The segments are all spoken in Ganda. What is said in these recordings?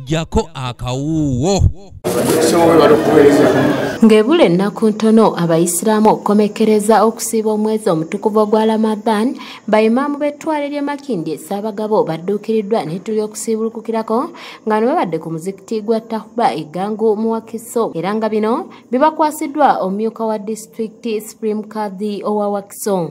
jako akawuwo. Ng'ebula ennaku ntono abayisiraamu okukomekereza okusiiba omwezi omutukuvu ogwa Ramadan, bayimaamu b'ettwale ly'e Makindye Ssaabagabo badduukiriddwa n'ettu ly'okusiibulukukirako nga ne babadde ku muzikiti gwa Tahuba e Gangu Wakiso, era nga bino bibakwasiddwa omumyuka wa disitulikiti Supreme Kadhi owa Wakiso.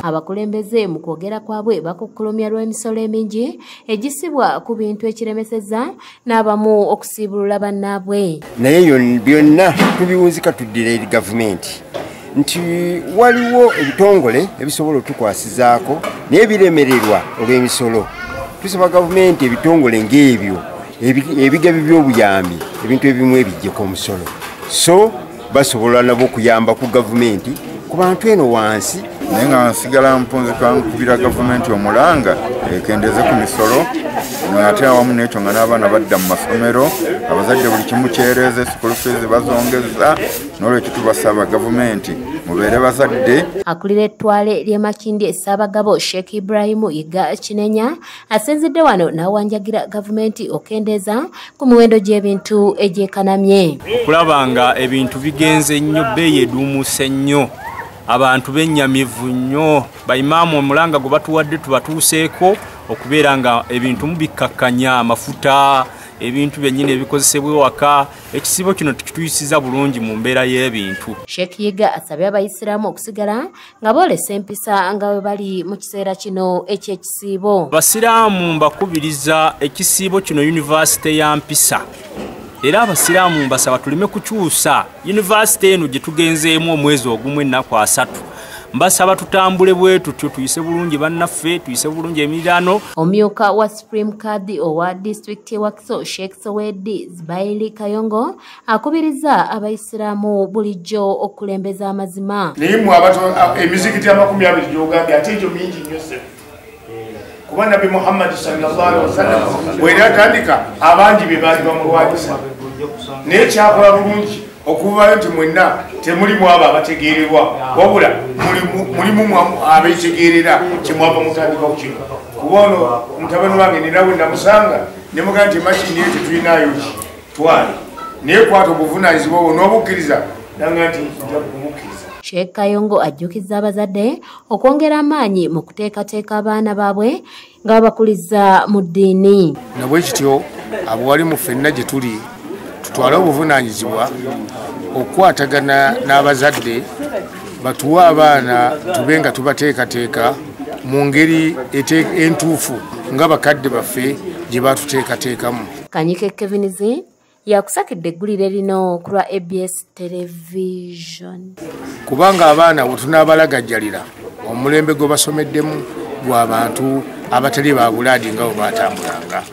Abakulembeze mu kwogera kwabwe bakukkulumya lw'emisolo emingi egisibwa ku bintu ekiremeseza n'abamu okusiibulula bannaabwe. Naye byonna tubiwunzika tuddira eri gavumenti nti waliwo ebitongole ebisobola otukwasizaako naye biremererwa olw'emisolo. Tusaba gavumenti ebitongole ng'ebyo ebigabi by'obuyambi ebintu ebimu ebijjeko omusolo, so basobola nabo okuyamba ku gavumenti ku bantu eno wansi. Naye nga nsigala mpunzika nkubira gavumenti omulanga ekendeze ku misolo ate awamu n'ekyo nga n'abaana badda mu masomero, abazadde buli kimu kyereze, school fees bazongeza, n'olwekyo tubasaba gavumenti mubeere bazadde. Akulira ettwale ly'e Makindye Ssaabagabo Sheikh Ibrahim Yiga Kinenya asinzidde wano n'awanjagira gavumenti okendeeza ku miwendo gy'ebintu egyekanamye. Okulaba nga ebintu bigenze nnyo, bbeeyi eduumuse nnyo, abantu bennyamivu nnyo, bayimaamu omulanga gwe batuwadde tubatuuseeko okubeera nga ebintu mubikkakkanya, amafuta, ebintu byennyini ebikozesebwa ewaka. Ekisibo kino tukituyisiza bulungi mu mbeera y'ebintu. Sheikh Yiga asabye abayisiraamu okusigala nga boolesa empisa nga bwe bali mu kiseera kino eky'ekisiibo. Abasiraamu mbakubiriza ekisiibo kino yunivasite ya mpisa. Era abasiraamu mbasaba tuleme kukyusa yunivasite eno gye tugenzeemu omwezi ogumu ennaku 3. Mbasaba tutambule bwe tutyo, tuyise bulungi bannaffe, tuyise bulungi emiriraano. Omumyuka wa Supreme Kadhi owa disitulikiti Wakiso Sheikh Sowedi Zubairi Kayongo akubiriza abayisiraamu bulijjo okulembeza amazima. Naye mu abato emizikiti amakumi 2 gy'ogambye ate egyo mingi nnyo se. Kuba Nabi Muhammad sallallahu alaihi wasallam bw'era atandika abangi be baali bamulwanyisa. Naye kyakola bulungi okuvayo nti mwenna temulimu abo abategeererwa, wabula mulimu abeetegeerera kyemwava mutandikawo kino. Kuba ono mutabani wange ninawe namusanga ne mugamba nti mashini eyo tetulinayo twale, naye kwata obuvunaanyizibwa obwo n'obukkiriza nanga nti nja kumukkiriza. Sheikh Kayongo ajjukiza abazadde okwongera amaanyi mu kuteekateeka abaana baabwe nga babakuliza mu ddiini. Nabwe kityo abawalimu ffenna gye tuli tutwale obuvunaanyizibwa okukwatagana n'abazadde batuwe abaana tube nga tubateekateeka mu ngeri entuufu nga bakadde baffe gye batuteekateekamu. Kanyike Kevinizi yakusakidde eggulire lino ku lwa ABS Television. Kubanga abaana bwe tunaabalagajjalira omulembe gwe basomeddemu gw'abantu abatali ba bulaadi nga bwe baatambulanga.